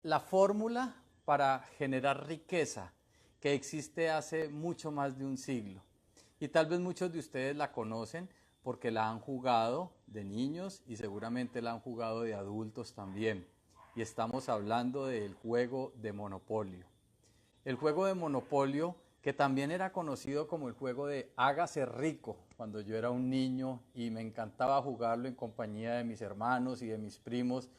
la fórmula para generar riqueza que existe hace mucho más de un siglo. Y tal vez muchos de ustedes la conocen porque la han jugado de niños y seguramente la han jugado de adultos también. Y estamos hablando del juego de Monopolio. El juego de Monopolio, que también era conocido como el juego de hágase rico, cuando yo era un niño y me encantaba jugarlo en compañía de mis hermanos y de mis primos.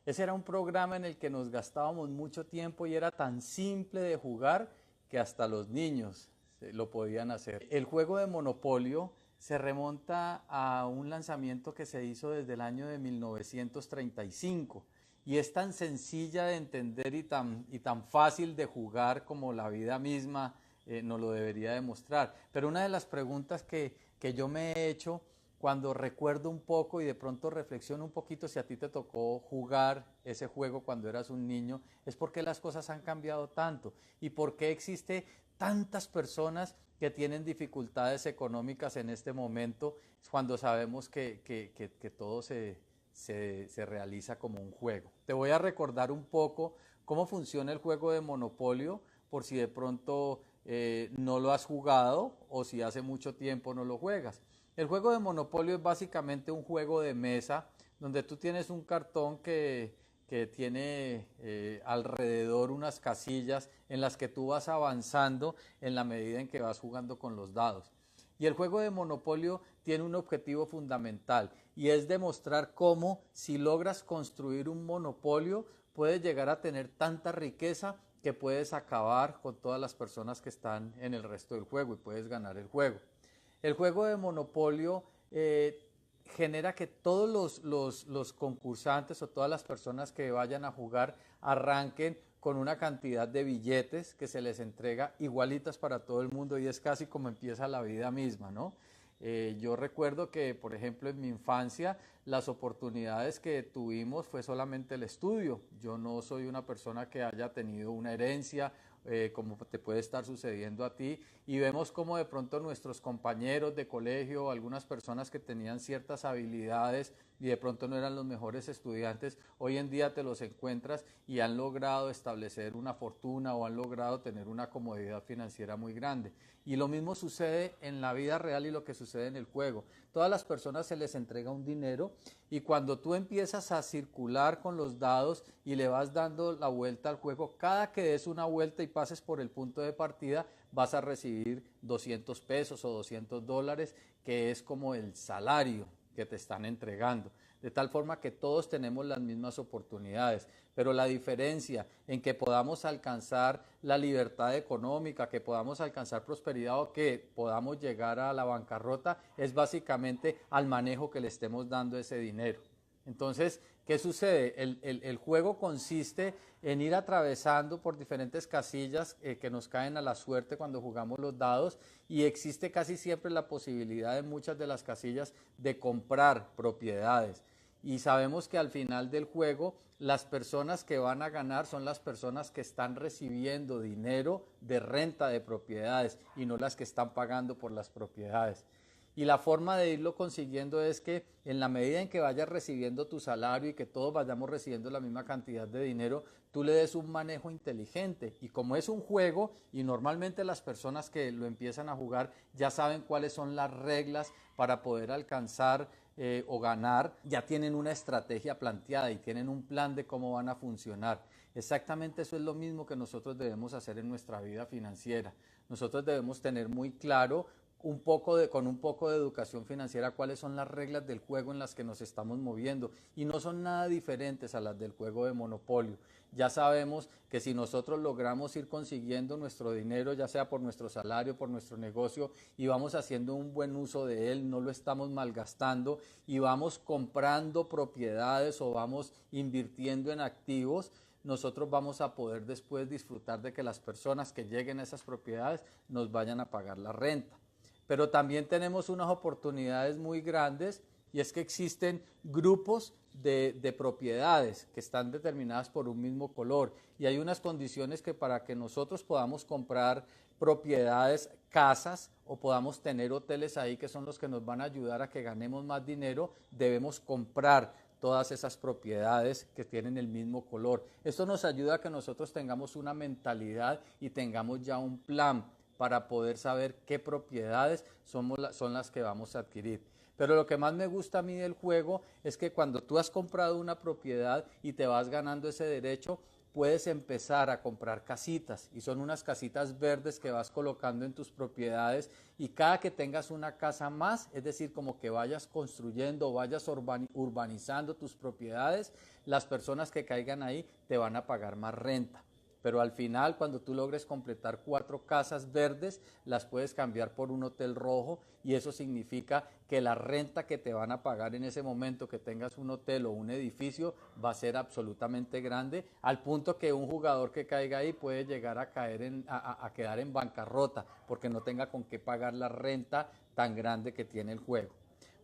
Ese era un programa en el que nos gastábamos mucho tiempo y era tan simple de jugar que hasta los niños lo podían hacer. El juego de Monopolio se remonta a un lanzamiento que se hizo desde el año de 1935 y es tan sencilla de entender y tan fácil de jugar como la vida misma nos lo debería demostrar. Pero una de las preguntas que yo me he hecho cuando recuerdo un poco y de pronto reflexiono un poquito si a ti te tocó jugar ese juego cuando eras un niño, es por qué las cosas han cambiado tanto y por qué existe tantas personas que tienen dificultades económicas en este momento cuando sabemos que todo se realiza como un juego. Te voy a recordar un poco cómo funciona el juego de Monopolio por si de pronto no lo has jugado o si hace mucho tiempo no lo juegas. El juego de Monopolio es básicamente un juego de mesa donde tú tienes un cartón que tiene alrededor unas casillas en las que tú vas avanzando en la medida en que vas jugando con los dados. Y el juego de Monopolio tiene un objetivo fundamental y es demostrar cómo si logras construir un monopolio puedes llegar a tener tanta riqueza que puedes acabar con todas las personas que están en el resto del juego y puedes ganar el juego. El juego de Monopolio genera que todos los concursantes o todas las personas que vayan a jugar arranquen con una cantidad de billetes que se les entrega igualitas para todo el mundo y es casi como empieza la vida misma, ¿no? Yo recuerdo que, por ejemplo, en mi infancia las oportunidades que tuvimos fue solamente el estudio. Yo no soy una persona que haya tenido una herencia como te puede estar sucediendo a ti y vemos como de pronto nuestros compañeros de colegio, algunas personas que tenían ciertas habilidades y de pronto no eran los mejores estudiantes, hoy en día te los encuentras y han logrado establecer una fortuna o han logrado tener una comodidad financiera muy grande. Y lo mismo sucede en la vida real y lo que sucede en el juego. Todas las personas se les entrega un dinero y cuando tú empiezas a circular con los dados y le vas dando la vuelta al juego, cada que des una vuelta y pases por el punto de partida, vas a recibir 200 pesos o $200, que es como el salario que te están entregando. De tal forma que todos tenemos las mismas oportunidades, pero la diferencia en que podamos alcanzar la libertad económica, que podamos alcanzar prosperidad o que podamos llegar a la bancarrota es básicamente al manejo que le estemos dando ese dinero. Entonces, ¿qué sucede? El juego consiste en ir atravesando por diferentes casillas que nos caen a la suerte cuando jugamos los dados y existe casi siempre la posibilidad en muchas de las casillas de comprar propiedades. Y sabemos que al final del juego las personas que van a ganar son las personas que están recibiendo dinero de renta de propiedades y no las que están pagando por las propiedades. Y la forma de irlo consiguiendo es que en la medida en que vayas recibiendo tu salario y que todos vayamos recibiendo la misma cantidad de dinero, tú le des un manejo inteligente. Y como es un juego y normalmente las personas que lo empiezan a jugar ya saben cuáles son las reglas para poder alcanzar o ganar, ya tienen una estrategia planteada y tienen un plan de cómo van a funcionar. Exactamente eso es lo mismo que nosotros debemos hacer en nuestra vida financiera. Nosotros debemos tener muy claro con un poco de educación financiera cuáles son las reglas del juego en las que nos estamos moviendo y no son nada diferentes a las del juego de Monopolio. Ya sabemos que si nosotros logramos ir consiguiendo nuestro dinero, ya sea por nuestro salario, por nuestro negocio, y vamos haciendo un buen uso de él, no lo estamos malgastando y vamos comprando propiedades o vamos invirtiendo en activos, nosotros vamos a poder después disfrutar de que las personas que lleguen a esas propiedades nos vayan a pagar la renta. Pero también tenemos unas oportunidades muy grandes y es que existen grupos de propiedades que están determinadas por un mismo color y hay unas condiciones que para que nosotros podamos comprar propiedades, casas o podamos tener hoteles ahí que son los que nos van a ayudar a que ganemos más dinero, debemos comprar todas esas propiedades que tienen el mismo color. Esto nos ayuda a que nosotros tengamos una mentalidad y tengamos ya un plan para poder saber qué propiedades son las que vamos a adquirir. Pero lo que más me gusta a mí del juego es que cuando tú has comprado una propiedad y te vas ganando ese derecho, puedes empezar a comprar casitas, y son unas casitas verdes que vas colocando en tus propiedades, y cada que tengas una casa más, es decir, como que vayas construyendo, vayas urbanizando tus propiedades, las personas que caigan ahí te van a pagar más renta. Pero al final, cuando tú logres completar 4 casas verdes, las puedes cambiar por un hotel rojo, y eso significa que la renta que te van a pagar en ese momento que tengas un hotel o un edificio va a ser absolutamente grande, al punto que un jugador que caiga ahí puede llegar a quedar en bancarrota porque no tenga con qué pagar la renta tan grande que tiene el juego.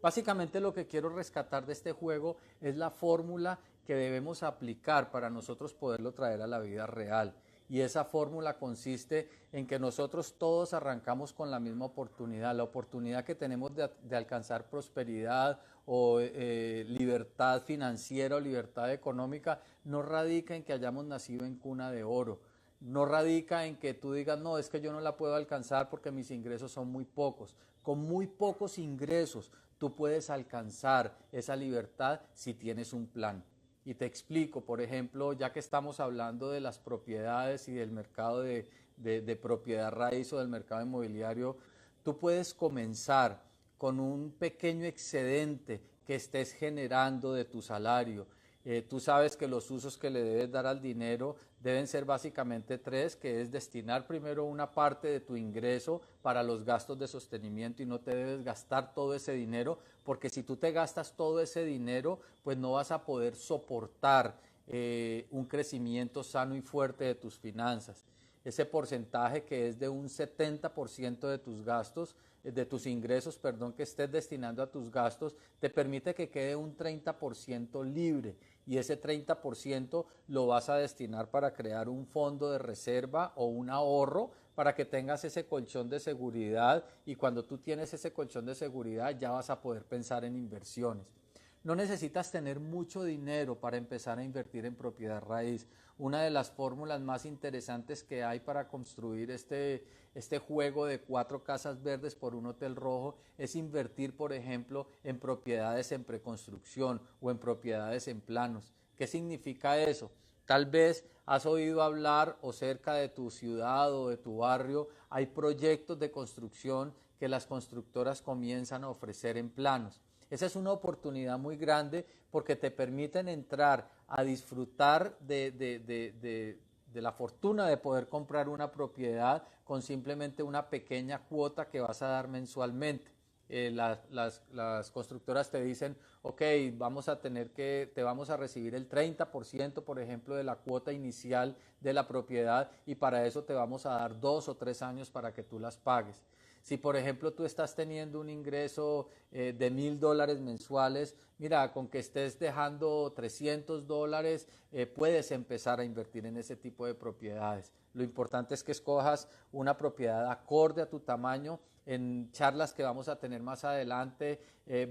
Básicamente lo que quiero rescatar de este juego es la fórmula que debemos aplicar para nosotros poderlo traer a la vida real. Y esa fórmula consiste en que nosotros todos arrancamos con la misma oportunidad. La oportunidad que tenemos de alcanzar prosperidad o libertad financiera o libertad económica no radica en que hayamos nacido en cuna de oro. No radica en que tú digas, no, es que yo no la puedo alcanzar porque mis ingresos son muy pocos. Con muy pocos ingresos tú puedes alcanzar esa libertad si tienes un plan. Y te explico, por ejemplo, ya que estamos hablando de las propiedades y del mercado de propiedad raíz o del mercado inmobiliario, tú puedes comenzar con un pequeño excedente que estés generando de tu salario. Tú sabes que los usos que le debes dar al dinero deben ser básicamente 3, que es destinar primero una parte de tu ingreso para los gastos de sostenimiento, y no te debes gastar todo ese dinero, porque si tú te gastas todo ese dinero, pues no vas a poder soportar un crecimiento sano y fuerte de tus finanzas. Ese porcentaje que es de un 70% de tus gastos, de tus ingresos, perdón, que estés destinando a tus gastos, te permite que quede un 30% libre, y ese 30% lo vas a destinar para crear un fondo de reserva o un ahorro para que tengas ese colchón de seguridad, y cuando tú tienes ese colchón de seguridad ya vas a poder pensar en inversiones. No necesitas tener mucho dinero para empezar a invertir en propiedad raíz. Una de las fórmulas más interesantes que hay para construir este juego de 4 casas verdes por un hotel rojo es invertir, por ejemplo, en propiedades en preconstrucción o en propiedades en planos. ¿Qué significa eso? Tal vez has oído hablar, o cerca de tu ciudad o de tu barrio hay proyectos de construcción que las constructoras comienzan a ofrecer en planos. Esa es una oportunidad muy grande porque te permiten entrar a disfrutar de la fortuna de poder comprar una propiedad con simplemente una pequeña cuota que vas a dar mensualmente. Las constructoras te dicen, ok, te vamos a recibir el 30%, por ejemplo, de la cuota inicial de la propiedad, y para eso te vamos a dar 2 o 3 años para que tú las pagues. Si, por ejemplo, tú estás teniendo un ingreso de $1,000 mensuales, mira, con que estés dejando $300, puedes empezar a invertir en ese tipo de propiedades. Lo importante es que escojas una propiedad acorde a tu tamaño. En charlas que vamos a tener más adelante,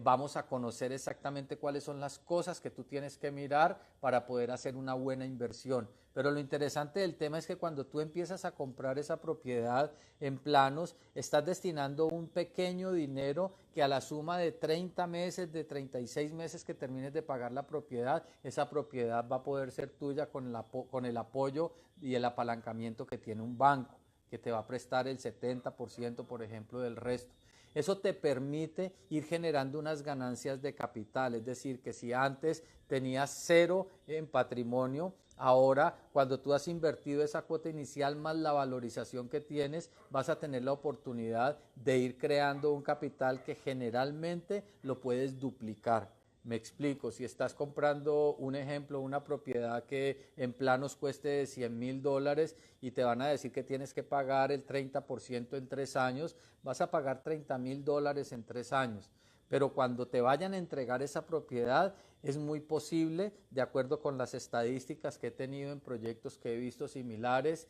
vamos a conocer exactamente cuáles son las cosas que tú tienes que mirar para poder hacer una buena inversión. Pero lo interesante del tema es que cuando tú empiezas a comprar esa propiedad en planos, estás destinando un pequeño dinero que, a la suma de 30 meses, de 36 meses que termines de pagar la propiedad, esa propiedad va a poder ser tuya con el apoyo y el apalancamiento que tiene un banco, que te va a prestar el 70%, por ejemplo, del resto. Eso te permite ir generando unas ganancias de capital, es decir, que si antes tenías 0 en patrimonio, ahora cuando tú has invertido esa cuota inicial más la valorización que tienes, vas a tener la oportunidad de ir creando un capital que generalmente lo puedes duplicar. Me explico, si estás comprando, un ejemplo, una propiedad que en planos cueste $100,000 y te van a decir que tienes que pagar el 30% en 3 años, vas a pagar $30,000 en 3 años. Pero cuando te vayan a entregar esa propiedad, es muy posible, de acuerdo con las estadísticas que he tenido en proyectos que he visto similares,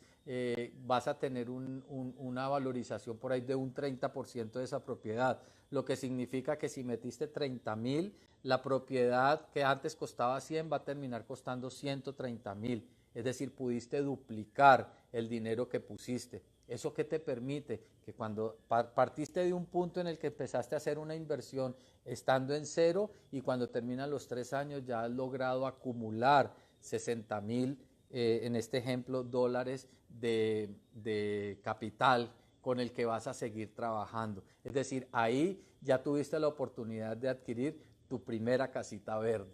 vas a tener una valorización por ahí de un 30% de esa propiedad, lo que significa que si metiste 30,000, la propiedad que antes costaba 100 va a terminar costando 130.000. Es decir, pudiste duplicar el dinero que pusiste. ¿Eso qué te permite? Que cuando partiste de un punto en el que empezaste a hacer una inversión estando en cero y cuando terminan los 3 años ya has logrado acumular 60.000, en este ejemplo, dólares de capital con el que vas a seguir trabajando. Es decir, ahí ya tuviste la oportunidad de adquirir tu primera casita verde.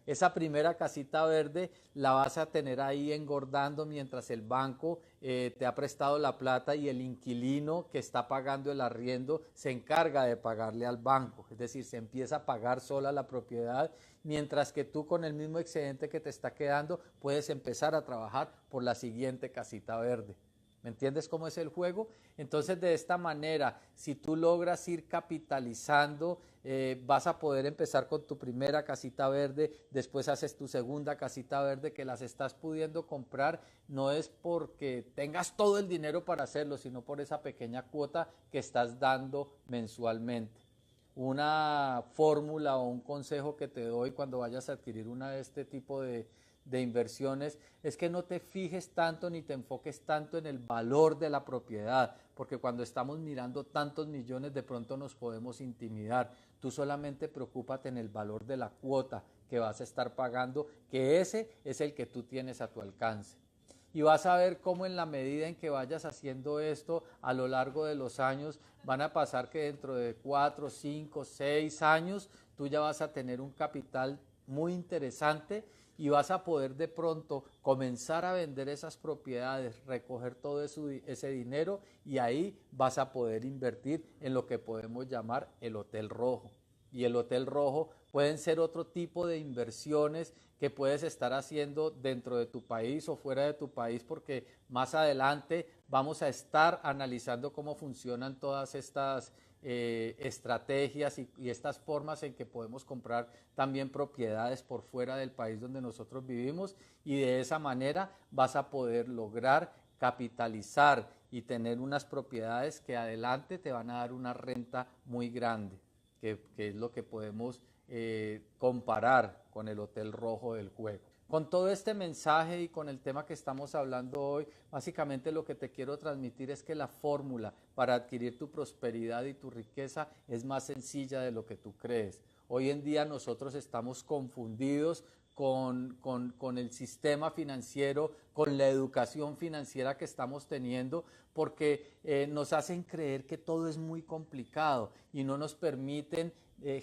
Esa primera casita verde la vas a tener ahí engordando mientras el banco te ha prestado la plata y el inquilino que está pagando el arriendo se encarga de pagarle al banco. Es decir, se empieza a pagar sola la propiedad, mientras que tú con el mismo excedente que te está quedando puedes empezar a trabajar por la siguiente casita verde. ¿Me entiendes cómo es el juego? Entonces, de esta manera, si tú logras ir capitalizando, vas a poder empezar con tu primera casita verde, después haces tu segunda casita verde, que las estás pudiendo comprar, no es porque tengas todo el dinero para hacerlo, sino por esa pequeña cuota que estás dando mensualmente. Una fórmula o un consejo que te doy cuando vayas a adquirir una de este tipo de inversiones es que no te fijes tanto ni te enfoques tanto en el valor de la propiedad, porque cuando estamos mirando tantos millones de pronto nos podemos intimidar. Tú solamente preocúpate en el valor de la cuota que vas a estar pagando, que ese es el que tú tienes a tu alcance. Y vas a ver cómo en la medida en que vayas haciendo esto a lo largo de los años, van a pasar que dentro de 4, 5, 6 años tú ya vas a tener un capital muy interesante y vas a poder de pronto comenzar a vender esas propiedades, recoger todo ese dinero y ahí vas a poder invertir en lo que podemos llamar el hotel rojo. Y el hotel rojo pueden ser otro tipo de inversiones que puedes estar haciendo dentro de tu país o fuera de tu país, porque más adelante vamos a estar analizando cómo funcionan todas estas estrategias y estas formas en que podemos comprar también propiedades por fuera del país donde nosotros vivimos, y de esa manera vas a poder lograr capitalizar y tener unas propiedades que adelante te van a dar una renta muy grande, que es lo que podemos comparar con el hotel rojo del juego. Con todo este mensaje y con el tema que estamos hablando hoy, básicamente lo que te quiero transmitir es que la fórmula para adquirir tu prosperidad y tu riqueza es más sencilla de lo que tú crees. Hoy en día nosotros estamos confundidos con el sistema financiero, con la educación financiera que estamos teniendo, porque nos hacen creer que todo es muy complicado y no nos permiten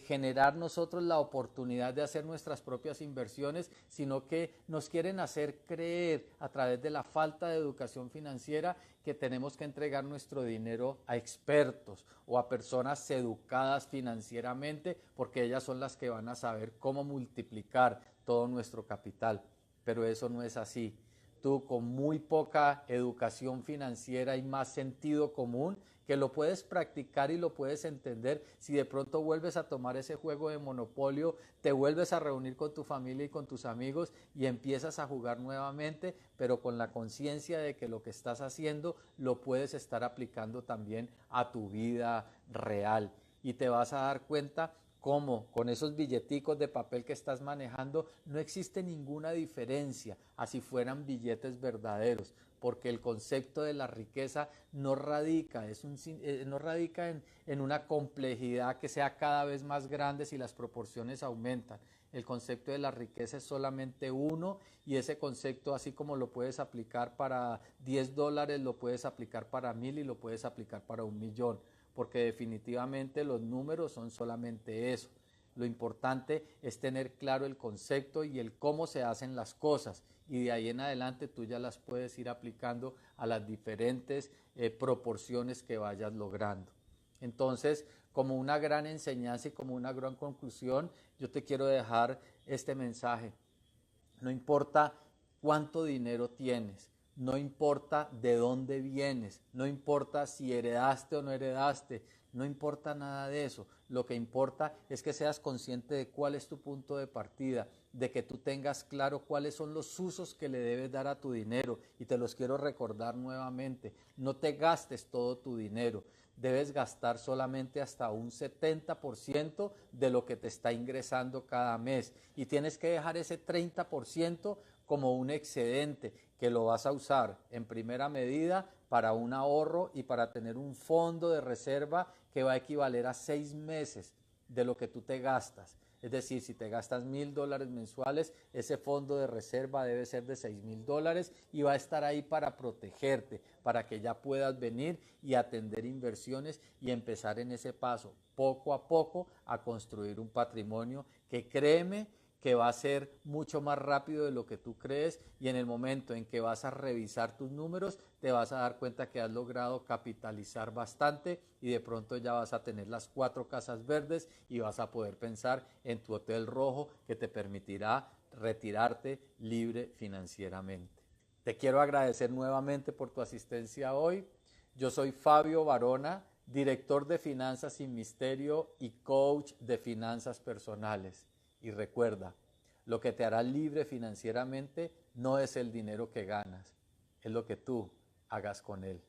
generar nosotros la oportunidad de hacer nuestras propias inversiones, sino que nos quieren hacer creer a través de la falta de educación financiera que tenemos que entregar nuestro dinero a expertos o a personas educadas financieramente, porque ellas son las que van a saber cómo multiplicar todo nuestro capital. Pero eso no es así. Tú con muy poca educación financiera y más sentido común, que lo puedes practicar y lo puedes entender, si de pronto vuelves a tomar ese juego de monopolio, te vuelves a reunir con tu familia y con tus amigos y empiezas a jugar nuevamente, pero con la conciencia de que lo que estás haciendo lo puedes estar aplicando también a tu vida real, y te vas a dar cuenta cómo con esos billeticos de papel que estás manejando no existe ninguna diferencia así fueran billetes verdaderos, porque el concepto de la riqueza no radica, no radica en una complejidad que sea cada vez más grande si las proporciones aumentan. El concepto de la riqueza es solamente uno, y ese concepto, así como lo puedes aplicar para $10, lo puedes aplicar para 1,000 y lo puedes aplicar para 1,000,000, porque definitivamente los números son solamente eso. Lo importante es tener claro el concepto y el cómo se hacen las cosas, y de ahí en adelante tú ya las puedes ir aplicando a las diferentes proporciones que vayas logrando. Entonces, como una gran enseñanza y como una gran conclusión, yo te quiero dejar este mensaje. No importa cuánto dinero tienes, no importa de dónde vienes, no importa si heredaste o no heredaste, no importa nada de eso. Lo que importa es que seas consciente de cuál es tu punto de partida, de que tú tengas claro cuáles son los usos que le debes dar a tu dinero. Y te los quiero recordar nuevamente. No te gastes todo tu dinero. Debes gastar solamente hasta un 70% de lo que te está ingresando cada mes. Y tienes que dejar ese 30% como un excedente que lo vas a usar en primera medida para un ahorro y para tener un fondo de reserva que va a equivaler a 6 meses de lo que tú te gastas. Es decir, si te gastas $1,000 mensuales, ese fondo de reserva debe ser de $6,000 y va a estar ahí para protegerte, para que ya puedas venir y atender inversiones y empezar en ese paso, poco a poco, a construir un patrimonio que, créeme, que va a ser mucho más rápido de lo que tú crees, y en el momento en que vas a revisar tus números te vas a dar cuenta que has logrado capitalizar bastante y de pronto ya vas a tener las 4 casas verdes y vas a poder pensar en tu hotel rojo que te permitirá retirarte libre financieramente. Te quiero agradecer nuevamente por tu asistencia hoy. Yo soy Fabio Barona, director de Finanzas sin Misterio y coach de finanzas personales. Y recuerda, lo que te hará libre financieramente no es el dinero que ganas, es lo que tú hagas con él.